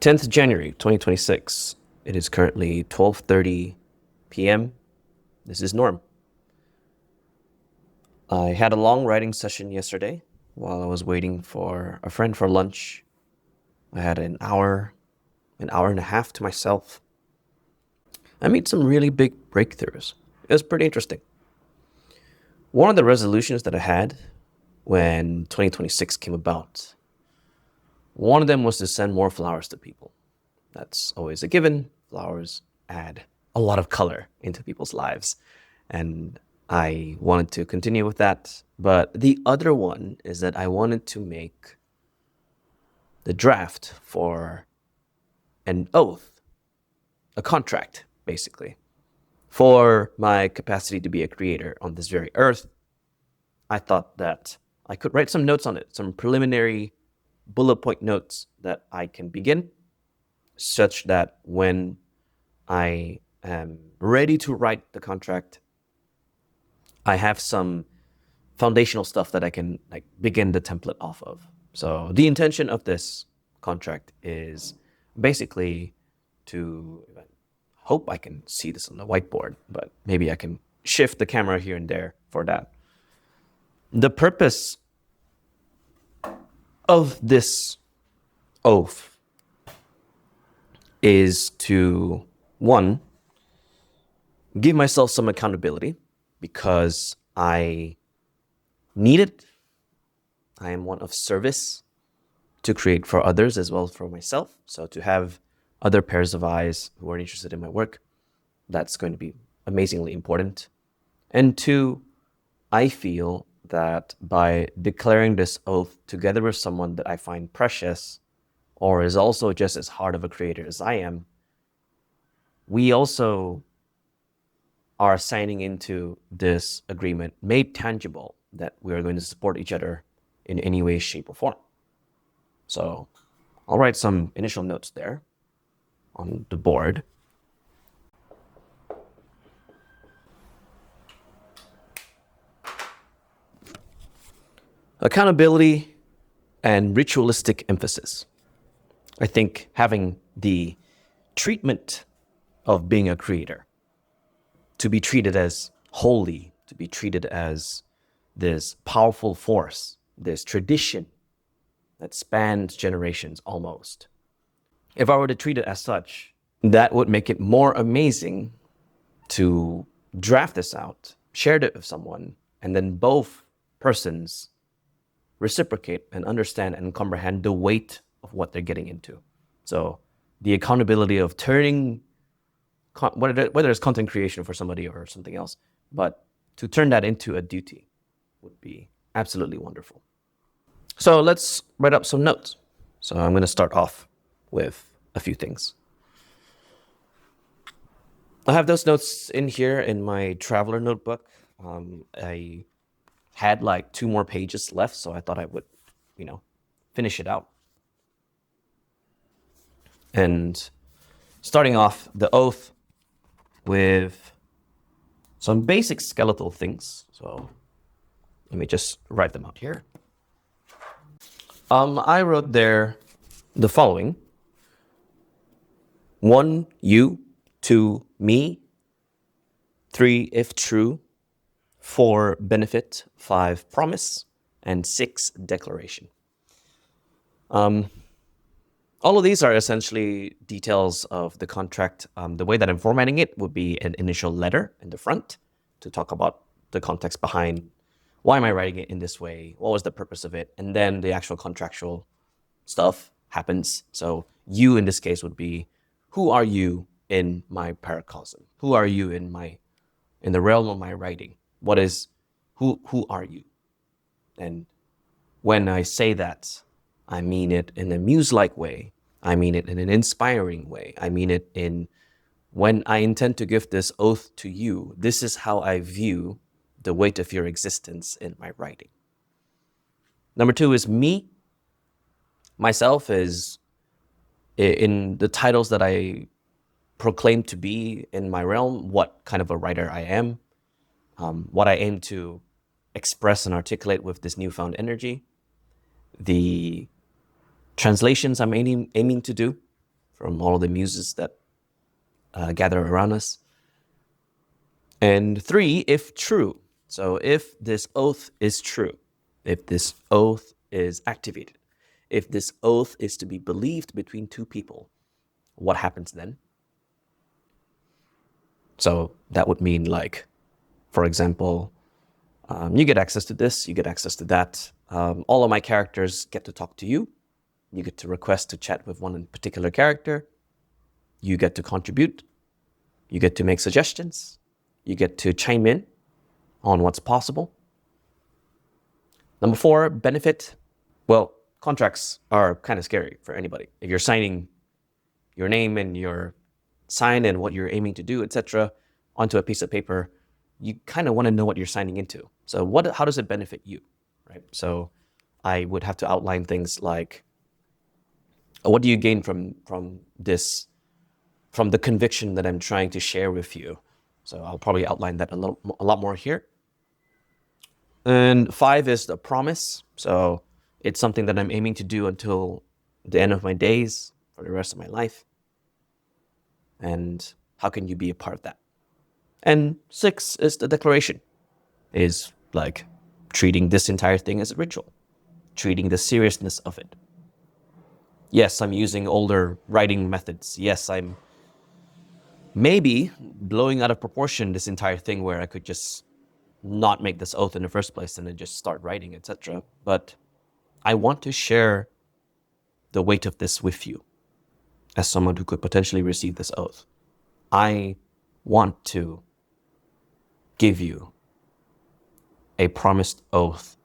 10th January 2026. It is currently 12:30 p.m. This is Norm. I had a long writing session yesterday while I was waiting for a friend for lunch. I had an hour and a half to myself. I made some really big breakthroughs. It was pretty interesting. One of the resolutions that I had when 2026 came about, one of them was to send more flowers to people. That's always a given. Flowers add a lot of color into people's lives. And I wanted to continue with that. But the other one is that I wanted to make the draft for an oath, a contract, basically, for my capacity to be a creator on this very earth. I thought that I could write some notes on it, some preliminary bullet point notes that I can begin, such that when I am ready to write the contract, I have some foundational stuff that I can begin the template off of. So the intention of this contract is basically to, I hope I can see this on the whiteboard, but maybe I can shift the camera here and there for that. The purpose of this oath is to, one, give myself some accountability because I need it. I am one of service to create for others as well as for myself. So to have other pairs of eyes who are interested in my work, that's going to be amazingly important. And two, I feel that by declaring this oath together with someone that I find precious or is also just as hard of a creator as I am, we also are signing into this agreement made tangible that we are going to support each other in any way, shape, or form. So I'll write some initial notes there on the board. Accountability and ritualistic emphasis. I think having the treatment of being a creator, to be treated as holy, to be treated as this powerful force, this tradition that spans generations almost. If I were to treat it as such, that would make it more amazing to draft this out, share it with someone, and then both persons reciprocate and understand and comprehend the weight of what they're getting into. So the accountability of turning, whether it's content creation for somebody or something else, but to turn that into a duty would be absolutely wonderful. So let's write up some notes. So I'm going to start off with a few things. I have those notes in here in my traveler notebook. I had 2 more pages left, so I thought I would, finish it out. And starting off the oath with some basic skeletal things. So let me just write them out here. I wrote there the following: 1, you; 2, me; 3, if true; 4, benefit; 5, promise; and 6, declaration. All of these are essentially details of the contract. The way that I'm formatting it would be an initial letter in the front to talk about the context behind why am I writing it in this way, what was the purpose of it, and then the actual contractual stuff happens. So you in this case would be, who are you in my paracosm? Who are you in the realm of my writing? Who are you? And when I say that, I mean it in a muse-like way. I mean it in an inspiring way. I mean it in, when I intend to give this oath to you, this is how I view the weight of your existence in my writing. Number 2 is me. Myself is in the titles that I proclaim to be in my realm, what kind of a writer I am, what I aim to express and articulate with this newfound energy, the translations I'm aiming to do, from all the muses that gather around us. And 3, if true. So if this oath is true, if this oath is activated, if this oath is to be believed between two people, what happens then? So that would mean, like, for example, you get access to this, you get access to that. All of my characters get to talk to you. You get to request to chat with one particular character. You get to contribute. You get to make suggestions. You get to chime in on what's possible. Number 4, benefit. Well, contracts are kind of scary for anybody. If you're signing your name and your sign and what you're aiming to do, etc., onto a piece of paper, you kind of want to know what you're signing into. So how does it benefit you, right? So I would have to outline things like, what do you gain from this, from the conviction that I'm trying to share with you? So I'll probably outline that a lot more here. And 5 is the promise. So it's something that I'm aiming to do until the end of my days, for the rest of my life. And how can you be a part of that? And 6 is the declaration, is like treating this entire thing as a ritual, treating the seriousness of it. Yes, I'm using older writing methods. Yes, I'm maybe blowing out of proportion this entire thing where I could just not make this oath in the first place and then just start writing, etc. But I want to share the weight of this with you as someone who could potentially receive this oath. I want to give you a promised oath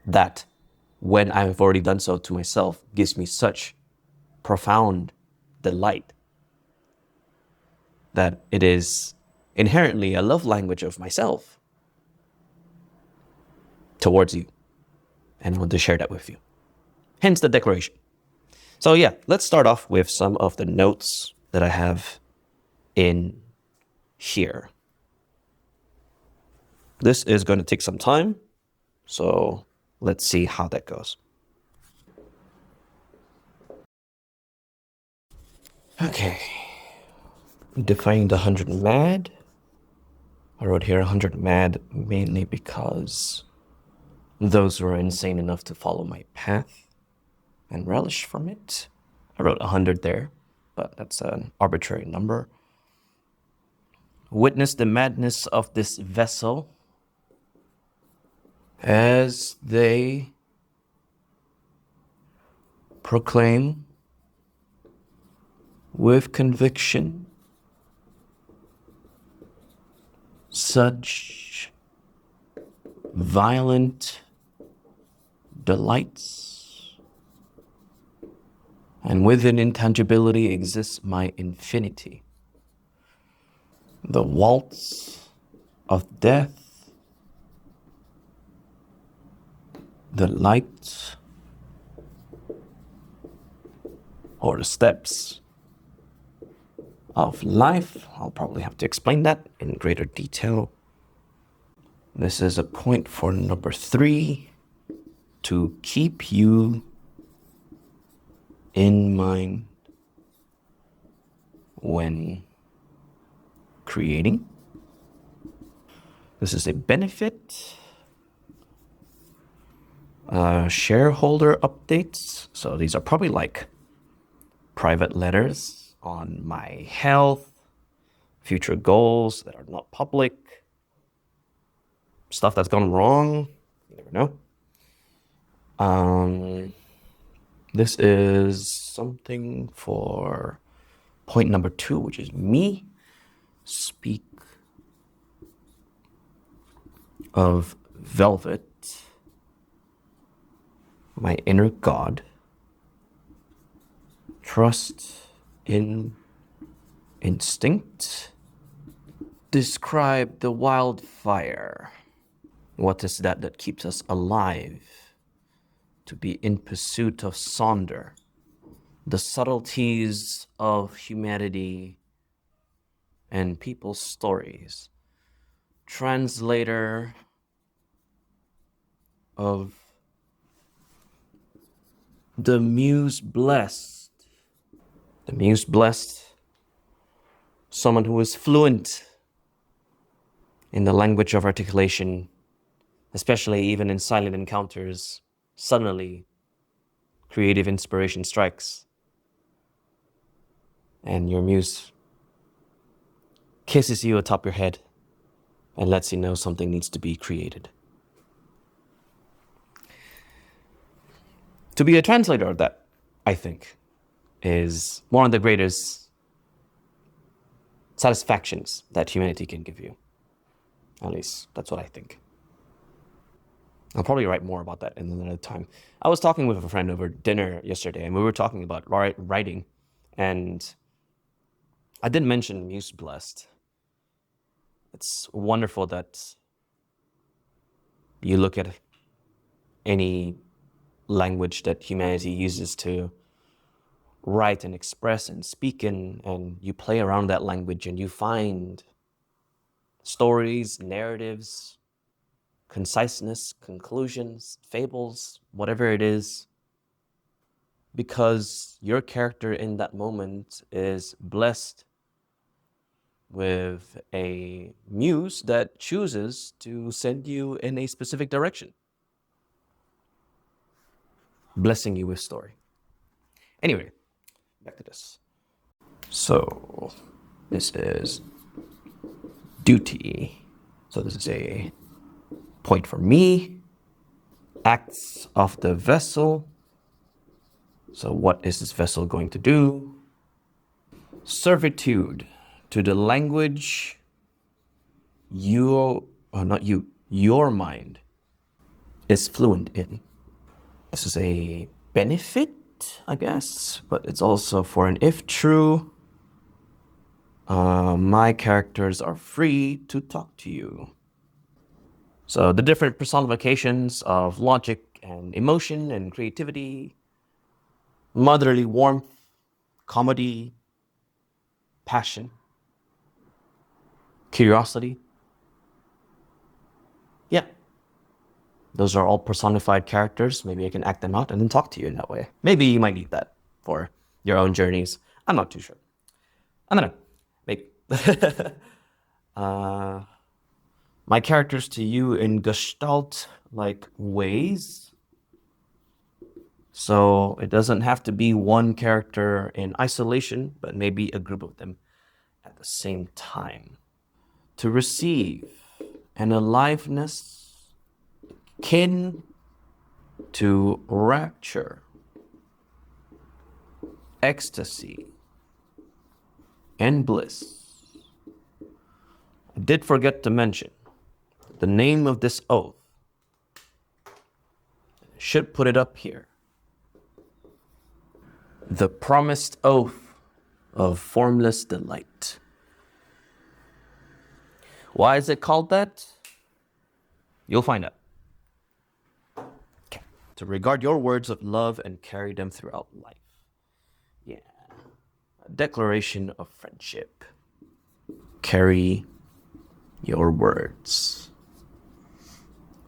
that, when I have already done so to myself, gives me such profound delight that it is inherently a love language of myself towards you, and I want to share that with you. Hence the declaration. So yeah, let's start off with some of the notes that I have in here. This is going to take some time, so let's see how that goes. Okay. Defining the 100 mad. I wrote here 100 mad mainly because those who are insane enough to follow my path and relish from it. I wrote 100 there, but that's an arbitrary number. Witness the madness of this vessel as they proclaim with conviction such violent delights, and within intangibility exists my infinity. The waltz of death, the light, or the steps of life. I'll probably have to explain that in greater detail. This is a point for number 3, to keep you in mind when creating. This is a benefit. Shareholder updates. So these are probably like private letters on my health, future goals that are not public, stuff that's gone wrong. You never know. This is something for point number 2, which is me speak of velvet, my inner God, trust in instinct, describe the wildfire. What is that keeps us alive? To be in pursuit of Sonder, the subtleties of humanity and people's stories. Translator of the muse blessed, The muse blessed, someone who is fluent in the language of articulation, especially even in silent encounters. Suddenly, creative inspiration strikes, and your muse kisses you atop your head and lets you know something needs to be created. To be a translator of that, I think, is one of the greatest satisfactions that humanity can give you. At least, that's what I think. I'll probably write more about that in another time. I was talking with a friend over dinner yesterday, and we were talking about writing, and I did mention muse blessed. It's wonderful that you look at any language that humanity uses to write and express and speak in, and you play around that language and you find stories, narratives, conciseness, conclusions, fables, whatever it is, because your character in that moment is blessed with a muse that chooses to send you in a specific direction, blessing you with story. Anyway, back to this. So, this is duty. So this is a point for me. Acts of the vessel. So what is this vessel going to do? Servitude to the language your mind is fluent in. This is a benefit, I guess, but it's also for an if true. My characters are free to talk to you. So the different personifications of logic and emotion and creativity, motherly warmth, comedy, passion, curiosity. Yeah, those are all personified characters. Maybe I can act them out and then talk to you in that way. Maybe you might need that for your own journeys. I'm not too sure. I don't know. Maybe. My characters to you in Gestalt-like ways. So it doesn't have to be one character in isolation, but maybe a group of them at the same time. To receive an aliveness kin to rapture, ecstasy, and bliss. I did forget to mention the name of this oath. I should put it up here. The promised oath of formless delight. Why is it called that? You'll find out. Okay. To regard your words of love and carry them throughout life. Yeah. A declaration of friendship. Carry your words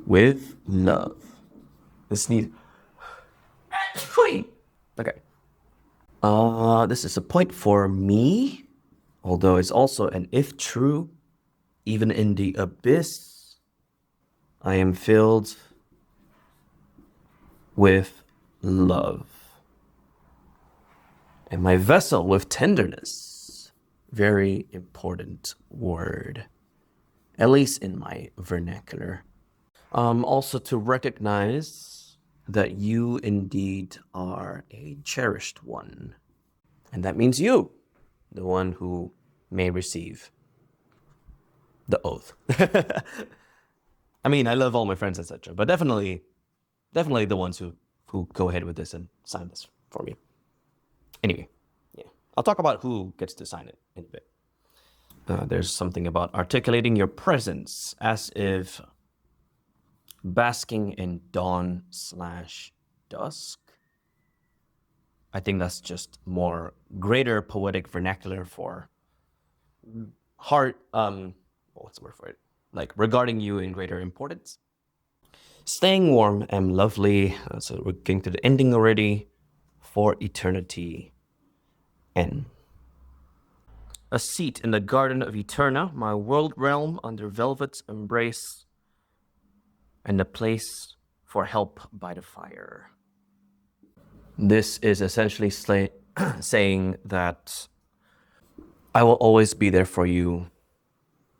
with love. This needs. Okay. This is a point for me, although it's also an if true. Even in the abyss, I am filled with love. And my vessel with tenderness. Very important word, at least in my vernacular. Also to recognize that you indeed are a cherished one. And that means you, the one who may receive the oath. I mean, I love all my friends, etc. But definitely the ones who go ahead with this and sign this for me. Anyway, yeah. I'll talk about who gets to sign it in a bit. There's something about articulating your presence as if basking in dawn/dusk. I think that's just more greater poetic vernacular for heart, what's the word for it? Like regarding you in greater importance. Staying warm and lovely. So we're getting to the ending already. For eternity. N. A seat in the garden of Eterna, my world realm under velvet's embrace, and a place for help by the fire. This is essentially saying that I will always be there for you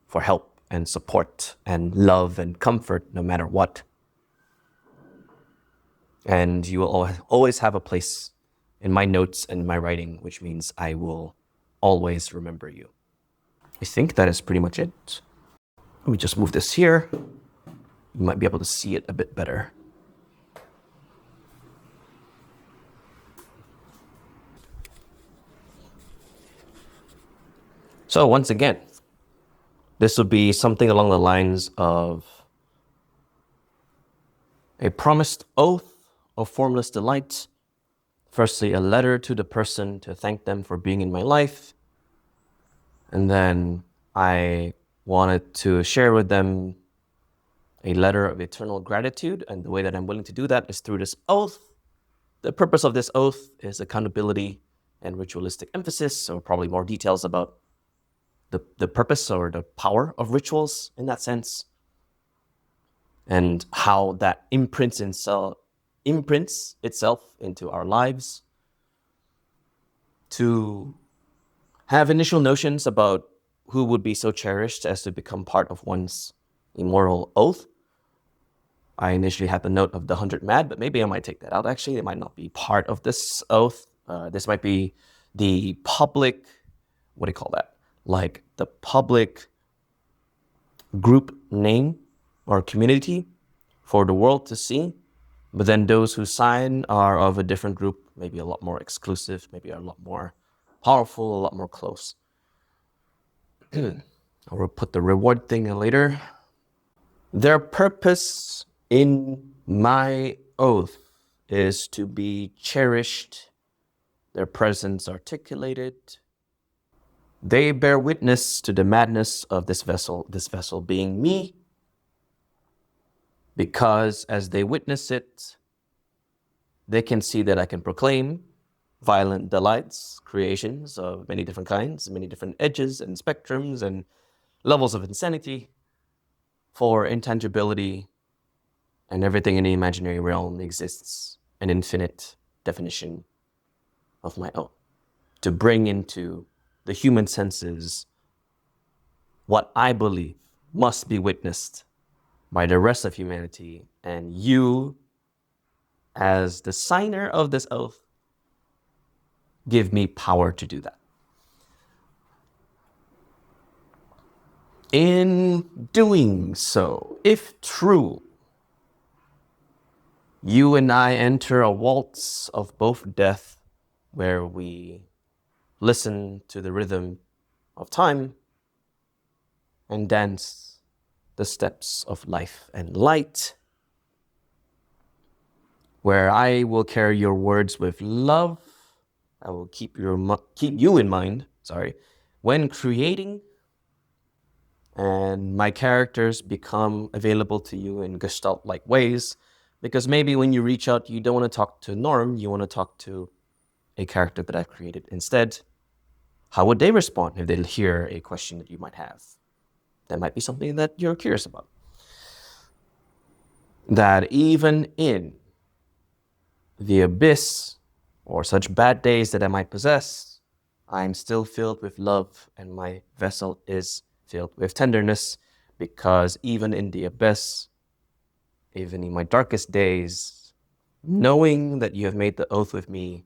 for help and support and love and comfort no matter what. And you will always have a place in my notes and my writing, which means I will always remember you. I think that is pretty much it. Let me just move this here. You might be able to see it a bit better. So once again, this would be something along the lines of a promised oath of formless delight. Firstly, a letter to the person to thank them for being in my life. And then I wanted to share with them a letter of eternal gratitude. And the way that I'm willing to do that is through this oath. The purpose of this oath is accountability and ritualistic emphasis, so probably more details about the purpose or the power of rituals in that sense, and how that imprints itself into our lives. To have initial notions about who would be so cherished as to become part of one's immortal oath. I initially had the note of the 100 mad, but maybe I might take that out. Actually, it might not be part of this oath. This might be the public, what do you call that? Like the public group name or community for the world to see. But then those who sign are of a different group, maybe a lot more exclusive, maybe a lot more powerful, a lot more close. I'll put the reward thing in later. Their purpose in my oath is to be cherished, their presence articulated. They bear witness to the madness of this vessel being me, because as they witness it, they can see that I can proclaim violent delights, creations of many different kinds, many different edges and spectrums and levels of insanity, for intangibility, and everything in the imaginary realm exists an infinite definition of my own. To bring into the human senses what I believe must be witnessed by the rest of humanity, and you, as the signer of this oath, give me power to do that. In doing so, if true, you and I enter a waltz of both death, where we listen to the rhythm of time and dance the steps of life and light, where I will carry your words with love. I will keep you in mind, when creating, and my characters become available to you in Gestalt-like ways, because maybe when you reach out, you don't want to talk to Norm, you want to talk to a character that I've created instead. How would they respond if they hear a question that you might have? That might be something that you're curious about. That even in the abyss, or such bad days that I might possess, I'm still filled with love, and my vessel is filled with tenderness, because even in the abyss, even in my darkest days, knowing that you have made the oath with me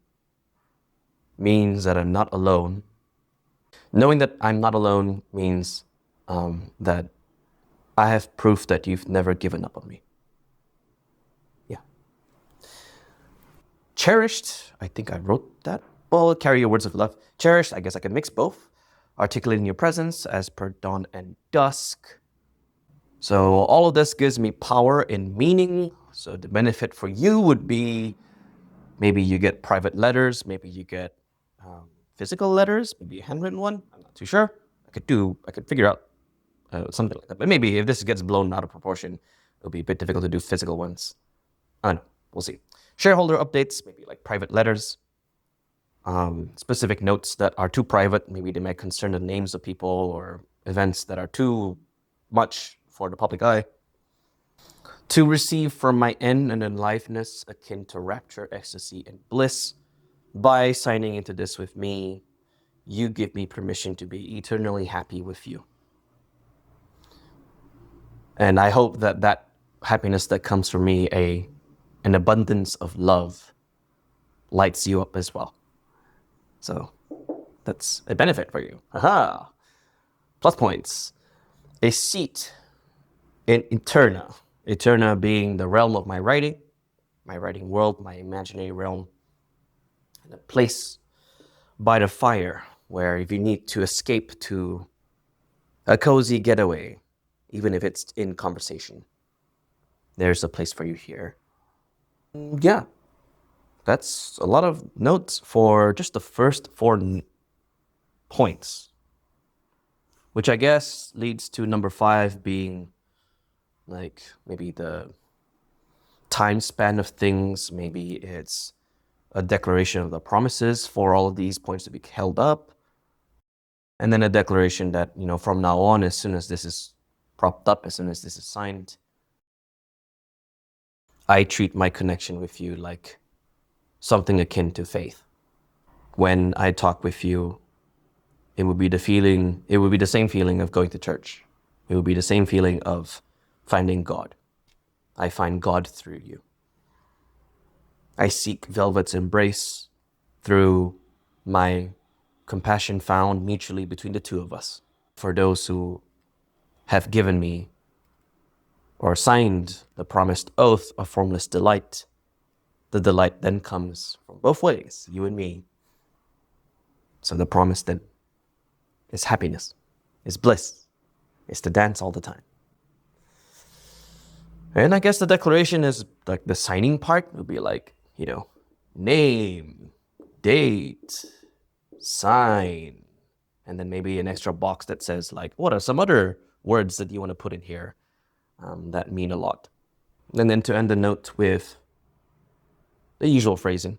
means that I'm not alone. Knowing that I'm not alone means that I have proof that you've never given up on me. Yeah. Cherished, I think I wrote that. Well, carry your words of love. Cherished, I guess I can mix both. Articulating your presence as per dawn and dusk. So all of this gives me power and meaning. So the benefit for you would be, maybe you get private letters, maybe you get physical letters, maybe a handwritten one. I'm not too sure. I could figure out something like that. But maybe if this gets blown out of proportion, it'll be a bit difficult to do physical ones. I don't know. We'll see. Shareholder updates, maybe like private letters. specific notes that are too private. Maybe they might concern the names of people or events that are too much for the public eye. To receive from my end an aliveness akin to rapture, ecstasy, and bliss. By signing into this with me, you give me permission to be eternally happy with you. And I hope that that happiness that comes from me, an abundance of love, lights you up as well. So that's a benefit for you. Aha! Plus points. A seat in Eterna. Eterna being the realm of my writing world, my imaginary realm. And a place by the fire where if you need to escape to a cozy getaway, even if it's in conversation, there's a place for you here. Yeah, that's a lot of notes for just the first 4 points, which I guess leads to number 5 being like maybe the time span of things. Maybe it's a declaration of the promises for all of these points to be held up. And then a declaration that, from now on, as soon as this is propped up, as soon as this is signed, I treat my connection with you like something akin to faith. When I talk with you, it would be the same feeling of going to church. It would be the same feeling of finding God. I find God through you. I seek velvet's embrace through my compassion found mutually between the two of us. For those who have given me or signed the promised oath of formless delight, the delight then comes from both ways, you and me. So the promise then is happiness, is bliss, is to dance all the time. And I guess the declaration is like the signing part would be like, name, date, sign, and then maybe an extra box that says like, what are some other words that you want to put in here that mean a lot? And then to end the note with the usual phrasing,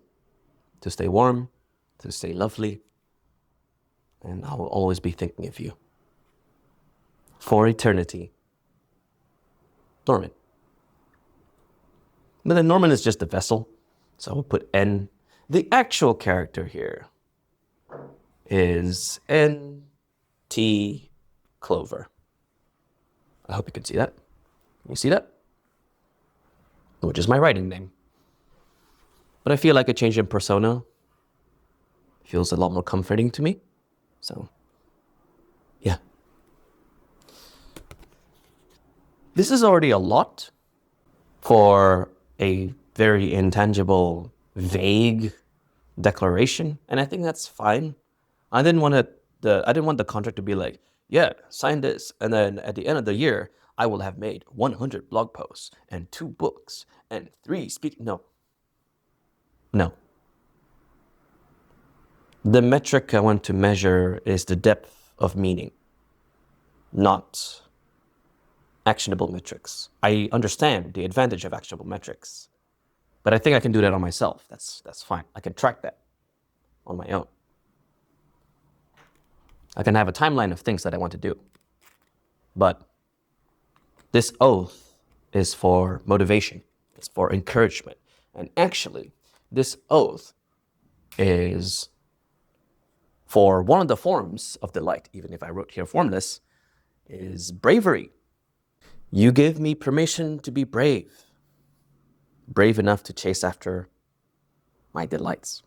to stay warm, to stay lovely, and I will always be thinking of you. For eternity, Norman. But then Norman is just a vessel, so we'll put N. The actual character here is N.T. Clover. I hope you can see that. Can you see that? Which is my writing name. But I feel like a change in persona feels a lot more comforting to me. So, yeah. This is already a lot for a very intangible, vague declaration, and I think that's fine. I didn't want the contract to be like, yeah, sign this, and then at the end of the year, I will have made 100 blog posts and 2 books and 3 speak. No. The metric I want to measure is the depth of meaning, not actionable metrics. I understand the advantage of actionable metrics, but I think I can do that on myself. That's fine. I can track that on my own. I can have a timeline of things that I want to do. But this oath is for motivation. It's for encouragement. And actually, this oath is for one of the forms of delight, even if I wrote here formless, is bravery. You give me permission to be brave enough to chase after my delights.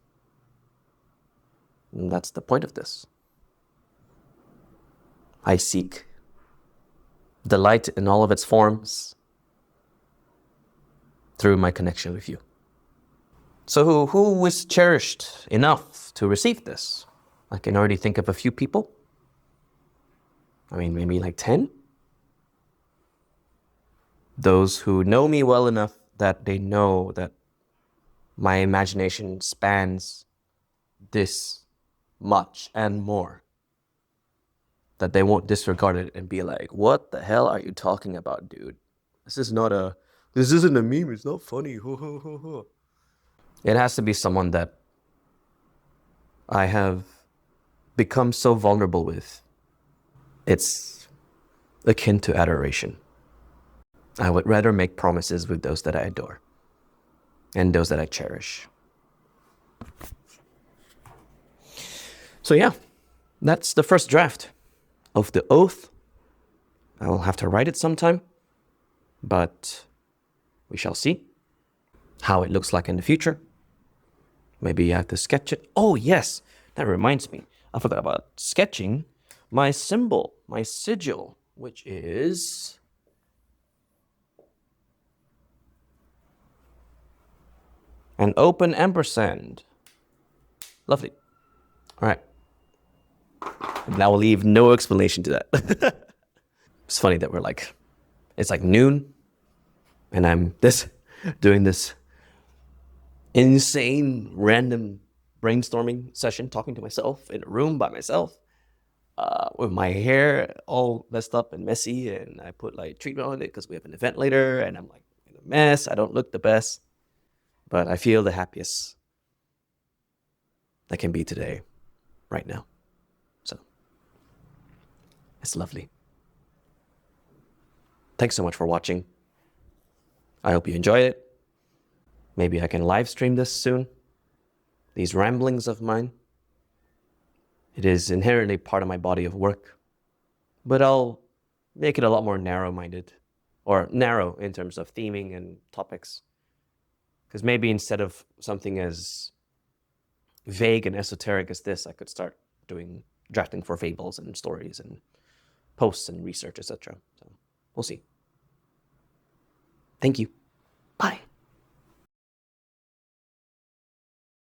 And that's the point of this. I seek delight in all of its forms through my connection with you. So who was cherished enough to receive this? I can already think of a few people. I mean, maybe like 10. Those who know me well enough that they know that my imagination spans this much and more, that they won't disregard it and be like, what the hell are you talking about, dude? This isn't a meme, it's not funny. It has to be someone that I have become so vulnerable with. It's akin to adoration. I would rather make promises with those that I adore and those that I cherish. So yeah, that's the first draft of the oath. I will have to write it sometime, but we shall see how it looks like in the future. Maybe I have to sketch it. Oh yes, that reminds me. I forgot about sketching my symbol, my sigil, which is an open ampersand. Lovely. All right. And I will leave no explanation to that. It's funny that it's like noon, and I'm doing this insane random brainstorming session, talking to myself in a room by myself, with my hair all messed up and messy, and I put like treatment on it because we have an event later, and I'm like in a mess. I don't look the best, but I feel the happiest I can be today, right now. So it's lovely. Thanks so much for watching. I hope you enjoy it. Maybe I can live stream this soon. These ramblings of mine. It is inherently part of my body of work, but I'll make it a lot more narrow-minded, or narrow in terms of theming and topics. Because maybe instead of something as vague and esoteric as this, I could start doing drafting for fables and stories and posts and research, etc. So we'll see. Thank you. Bye.